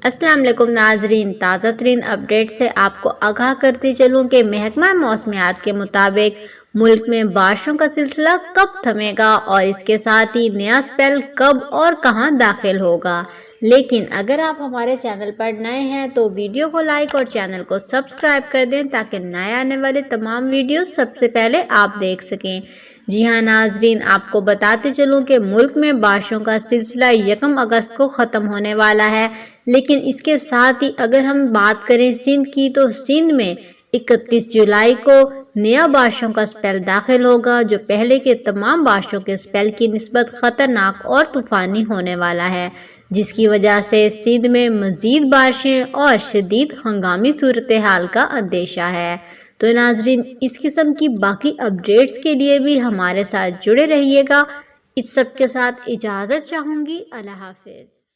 السلام علیکم ناظرین، تازہ ترین اپڈیٹ سے آپ کو آگاہ کرتی چلوں کہ محکمہ موسمیات کے مطابق ملک میں بارشوں کا سلسلہ کب تھمے گا اور اس کے ساتھ ہی نیا اسپیل کب اور کہاں داخل ہوگا۔ لیکن اگر آپ ہمارے چینل پر نئے ہیں تو ویڈیو کو لائک اور چینل کو سبسکرائب کر دیں تاکہ نئے آنے والے تمام ویڈیوز سب سے پہلے آپ دیکھ سکیں۔ جی ہاں ناظرین، آپ کو بتاتے چلوں کہ ملک میں بارشوں کا سلسلہ 1 اگست کو ختم ہونے والا ہے، لیکن اس کے ساتھ ہی اگر ہم بات کریں سندھ کی تو سندھ میں 31 جولائی کو نیا بارشوں کا اسپیل داخل ہوگا، جو پہلے کے تمام بارشوں کے اسپیل کی نسبت خطرناک اور طوفانی ہونے والا ہے، جس کی وجہ سے سندھ میں مزید بارشیں اور شدید ہنگامی صورتحال کا اندیشہ ہے۔ تو ناظرین، اس قسم کی باقی اپڈیٹس کے لیے بھی ہمارے ساتھ جڑے رہیے گا۔ اس سب کے ساتھ اجازت چاہوں گی۔ اللہ حافظ۔